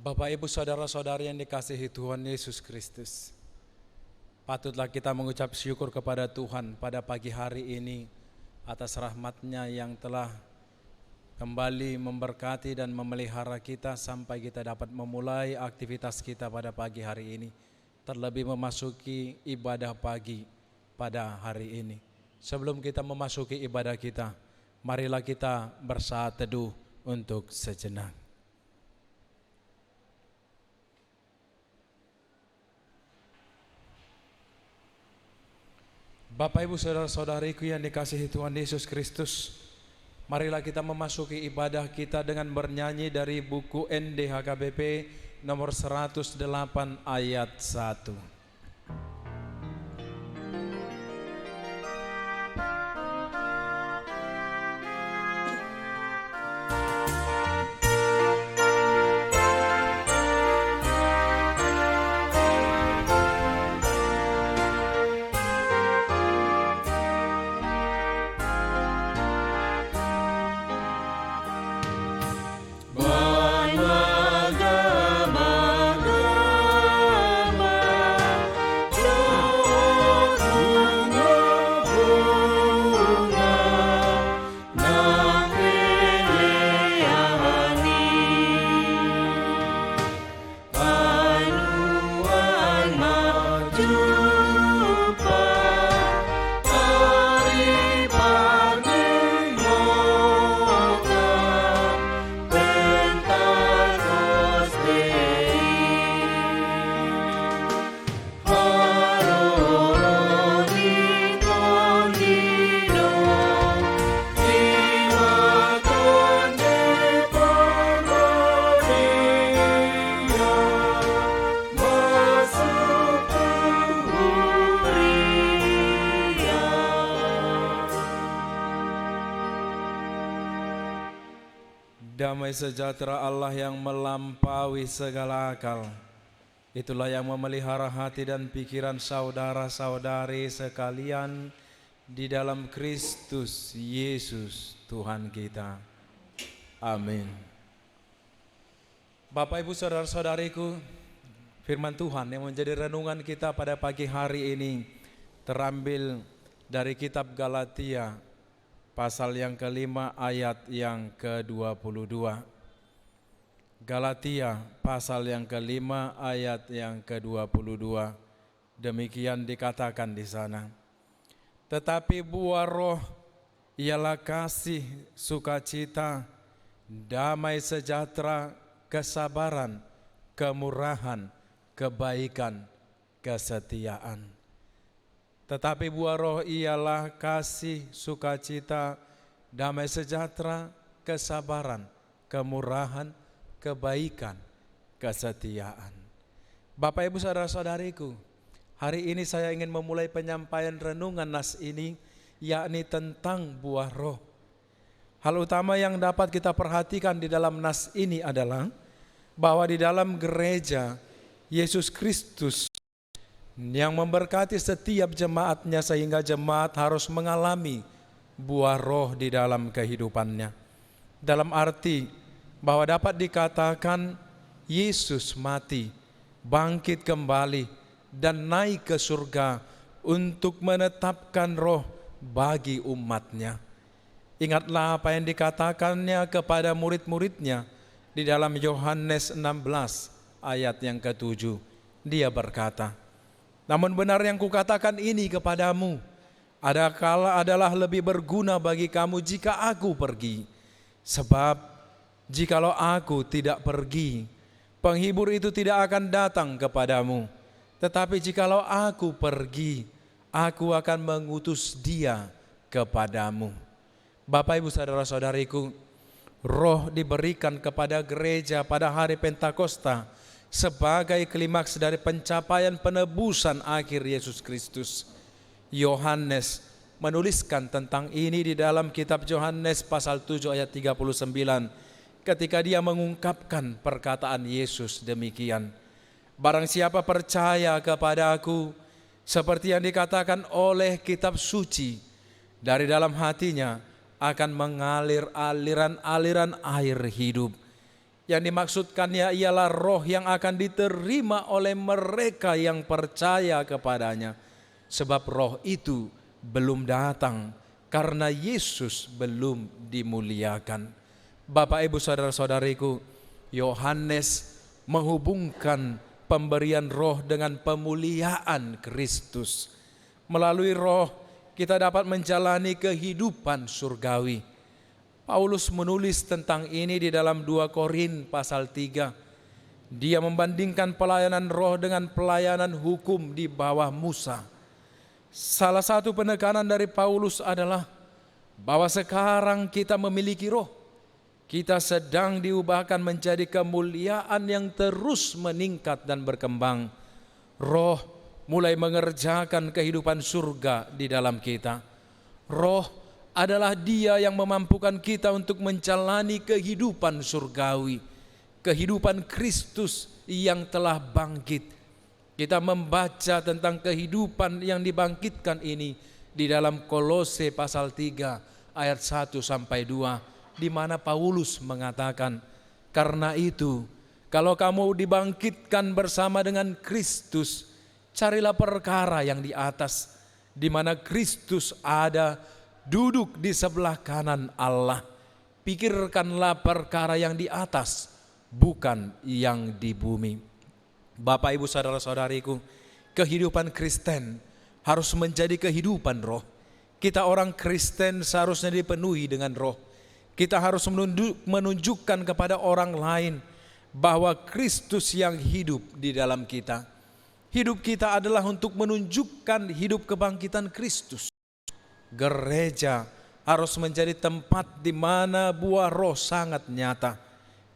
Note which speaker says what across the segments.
Speaker 1: Bapak, Ibu, Saudara-saudari yang dikasihi Tuhan Yesus Kristus, patutlah kita mengucap syukur kepada Tuhan pada pagi hari ini atas rahmat-Nya yang telah kembali memberkati dan memelihara kita sampai kita dapat memulai aktivitas kita pada pagi hari ini, terlebih memasuki ibadah pagi pada hari ini. Sebelum kita memasuki ibadah kita, marilah kita bersaat teduh untuk sejenak. Bapak, Ibu, Saudara-saudariku yang dikasihi Tuhan Yesus Kristus, marilah kita memasuki ibadah kita dengan bernyanyi dari buku NDHKBP nomor 108 ayat 1. Damai sejahtera Allah yang melampaui segala akal, itulah yang memelihara hati dan pikiran saudara-saudari sekalian di dalam Kristus Yesus Tuhan kita. Amin. Bapak, Ibu, Saudara-saudariku, firman Tuhan yang menjadi renungan kita pada pagi hari ini terambil dari kitab Galatia pasal yang kelima ayat yang ke-22. Galatia pasal yang kelima ayat yang ke-22. Demikian dikatakan di sana. Tetapi buah roh ialah kasih, sukacita, damai sejahtera, kesabaran, kemurahan, kebaikan, kesetiaan. Tetapi buah roh ialah kasih, sukacita, damai sejahtera, kesabaran, kemurahan, kebaikan, kesetiaan. Bapak, Ibu, Saudara-saudariku, hari ini saya ingin memulai penyampaian renungan nas ini, yakni tentang buah roh. Hal utama yang dapat kita perhatikan di dalam nas ini adalah bahwa di dalam gereja Yesus Kristus yang memberkati setiap jemaatnya sehingga jemaat harus mengalami buah roh di dalam kehidupannya. Dalam arti bahwa dapat dikatakan Yesus mati, bangkit kembali dan naik ke surga untuk menetapkan roh bagi umatnya. Ingatlah apa yang dikatakannya kepada murid-muridnya di dalam Yohanes 16 ayat yang ke-7. Dia berkata, namun benar yang kukatakan ini kepadamu, adalah lebih berguna bagi kamu jika aku pergi. Sebab jikalau aku tidak pergi, penghibur itu tidak akan datang kepadamu. Tetapi jikalau aku pergi, aku akan mengutus dia kepadamu. Bapak, Ibu, Saudara-saudariku, roh diberikan kepada gereja pada hari Pentakosta sebagai klimaks dari pencapaian penebusan akhir Yesus Kristus. Yohanes menuliskan tentang ini di dalam kitab Yohanes pasal 7 ayat 39 ketika dia mengungkapkan perkataan Yesus demikian. Barang siapa percaya kepada aku, seperti yang dikatakan oleh kitab suci, dari dalam hatinya akan mengalir aliran-aliran air hidup. Yang dimaksudkannya ialah roh yang akan diterima oleh mereka yang percaya kepadanya. Sebab roh itu belum datang karena Yesus belum dimuliakan. Bapak, Ibu, saudara-saudariku, Yohanes menghubungkan pemberian roh dengan pemuliaan Kristus. Melalui roh kita dapat menjalani kehidupan surgawi. Paulus menulis tentang ini di dalam 2 Korin pasal 3. Dia membandingkan pelayanan roh dengan pelayanan hukum di bawah Musa. Salah satu penekanan dari Paulus adalah bahwa sekarang kita memiliki roh. Kita sedang diubahkan menjadi kemuliaan yang terus meningkat dan berkembang. Roh mulai mengerjakan kehidupan surga di dalam kita. Roh adalah Dia yang memampukan kita untuk menjalani kehidupan surgawi, kehidupan Kristus yang telah bangkit. Kita membaca tentang kehidupan yang dibangkitkan ini di dalam Kolose pasal 3 ayat 1 sampai 2, di mana Paulus mengatakan, karena itu kalau kamu dibangkitkan bersama dengan Kristus, carilah perkara yang di atas, di mana Kristus ada, duduk di sebelah kanan Allah. Pikirkanlah perkara yang di atas, bukan yang di bumi. Bapak, Ibu, saudara-saudariku, kehidupan Kristen harus menjadi kehidupan roh. Kita orang Kristen seharusnya dipenuhi dengan roh. Kita harus menunjukkan kepada orang lain bahwa Kristus yang hidup di dalam kita. Hidup kita adalah untuk menunjukkan hidup kebangkitan Kristus. Gereja harus menjadi tempat di mana buah roh sangat nyata.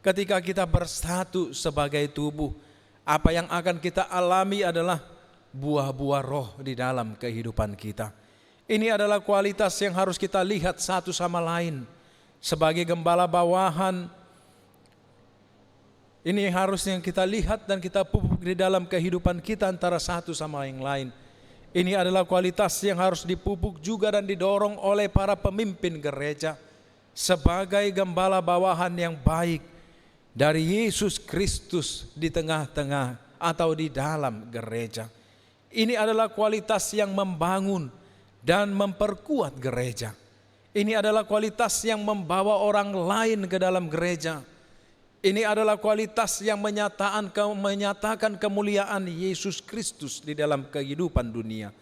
Speaker 1: Ketika kita bersatu sebagai tubuh, apa yang akan kita alami adalah buah-buah roh di dalam kehidupan kita. Ini adalah kualitas yang harus kita lihat satu sama lain. Sebagai gembala bawahan, ini harusnya kita lihat dan kita pupuk di dalam kehidupan kita antara satu sama yang lain. Ini adalah kualitas yang harus dipupuk juga dan didorong oleh para pemimpin gereja sebagai gembala bawahan yang baik dari Yesus Kristus di tengah-tengah atau di dalam gereja. Ini adalah kualitas yang membangun dan memperkuat gereja. Ini adalah kualitas yang membawa orang lain ke dalam gereja. Ini adalah kualitas yang menyatakan kemuliaan Yesus Kristus di dalam kehidupan dunia.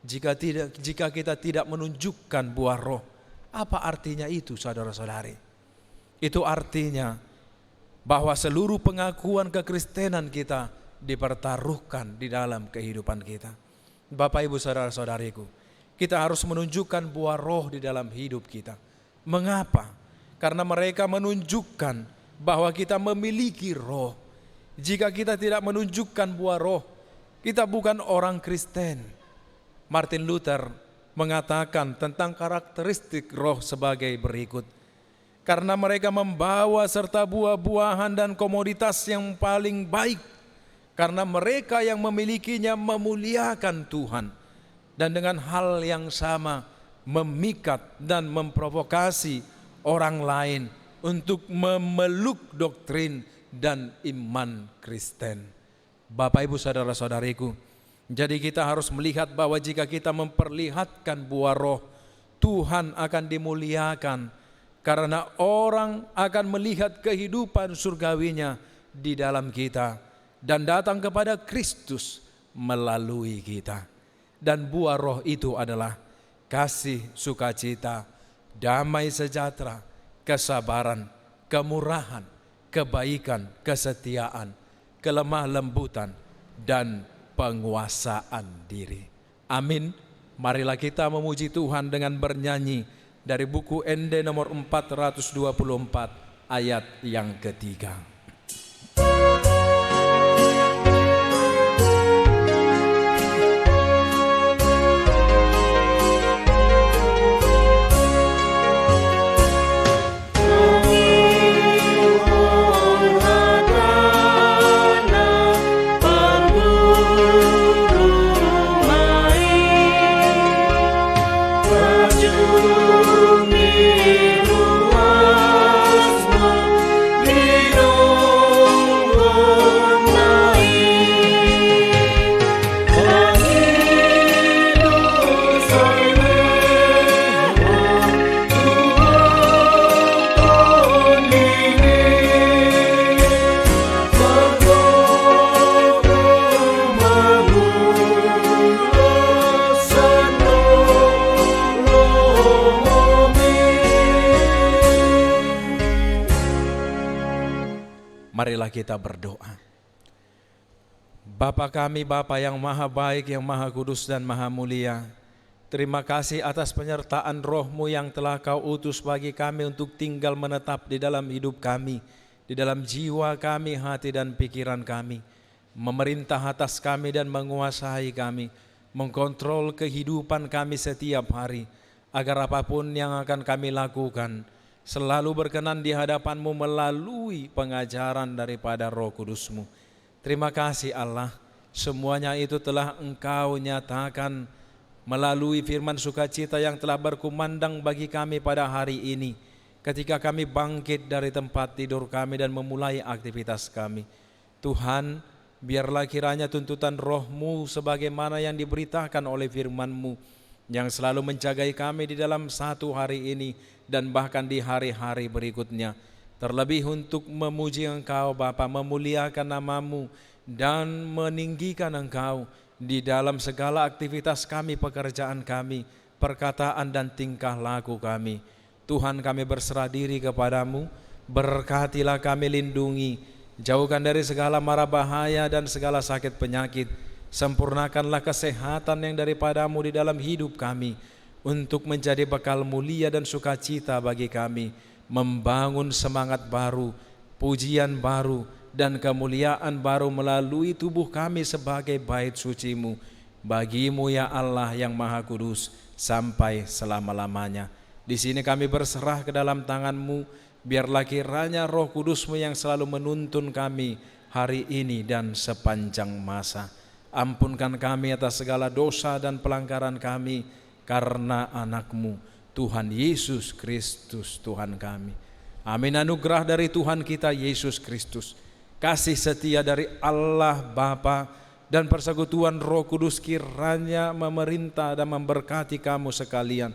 Speaker 1: Jika kita tidak menunjukkan buah roh, apa artinya itu, saudara-saudari? Itu artinya bahwa seluruh pengakuan kekristenan kita dipertaruhkan di dalam kehidupan kita. Bapak, Ibu, saudara-saudariku, kita harus menunjukkan buah roh di dalam hidup kita. Mengapa? Karena mereka menunjukkan bahwa kita memiliki roh. Jika kita tidak menunjukkan buah roh, kita bukan orang Kristen. Martin Luther mengatakan tentang karakteristik roh sebagai berikut. Karena mereka membawa serta buah-buahan dan komoditas yang paling baik. Karena mereka yang memilikinya memuliakan Tuhan. Dan dengan hal yang sama memikat dan memprovokasi orang lain untuk memeluk doktrin dan iman Kristen. Bapak, Ibu, saudara-saudariku, jadi kita harus melihat bahwa jika kita memperlihatkan buah roh, Tuhan akan dimuliakan karena orang akan melihat kehidupan surgawinya di dalam kita dan datang kepada Kristus melalui kita. Dan buah roh itu adalah kasih, sukacita, damai sejahtera, kesabaran, kemurahan, kebaikan, kesetiaan, kelemah lembutan, dan penguasaan diri. Amin. Marilah kita memuji Tuhan dengan bernyanyi dari buku ND nomor 424 ayat yang ketiga.
Speaker 2: Jumi ruasmu,
Speaker 1: Marilah kita berdoa. Bapa kami, Bapa yang maha baik, yang maha kudus dan maha mulia, terima kasih atas penyertaan Roh-Mu yang telah Kau utus bagi kami untuk tinggal menetap di dalam hidup kami, di dalam jiwa kami, hati dan pikiran kami, memerintah atas kami dan menguasai kami, mengkontrol kehidupan kami setiap hari, agar apapun yang akan kami lakukan selalu berkenan di hadapan-Mu melalui pengajaran daripada Roh Kudus-Mu. Terima kasih Allah, semuanya itu telah Engkau nyatakan melalui firman sukacita yang telah berkumandang bagi kami pada hari ini, ketika kami bangkit dari tempat tidur kami dan memulai aktivitas kami. Tuhan, biarlah kiranya tuntutan Roh-Mu sebagaimana yang diberitakan oleh firman-Mu, yang selalu menjagai kami di dalam satu hari ini dan bahkan di hari-hari berikutnya, terlebih untuk memuji Engkau Bapa, memuliakan nama-Mu dan meninggikan Engkau di dalam segala aktivitas kami, pekerjaan kami, perkataan dan tingkah laku kami. Tuhan, kami berserah diri kepadamu, berkatilah kami, lindungi, jauhkan dari segala mara bahaya dan segala sakit penyakit, sempurnakanlah kesehatan yang daripadamu di dalam hidup kami, untuk menjadi bekal mulia dan sukacita bagi kami, membangun semangat baru, pujian baru, dan kemuliaan baru melalui tubuh kami sebagai bait suci-Mu. Bagi-Mu ya Allah yang Maha Kudus, sampai selama-lamanya. Di sini kami berserah ke dalam tangan-Mu, biarlah kiranya Roh Kudus-Mu yang selalu menuntun kami hari ini dan sepanjang masa. Ampunkan kami atas segala dosa dan pelanggaran kami, karena anak-Mu, Tuhan Yesus Kristus Tuhan kami. Amin. Anugerah dari Tuhan kita Yesus Kristus, kasih setia dari Allah Bapa, dan persekutuan Roh Kudus kiranya memerintah dan memberkati kamu sekalian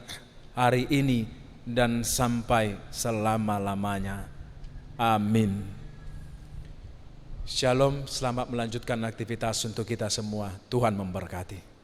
Speaker 1: hari ini dan sampai selama-lamanya. Amin. Shalom, selamat melanjutkan aktivitas untuk kita semua. Tuhan memberkati.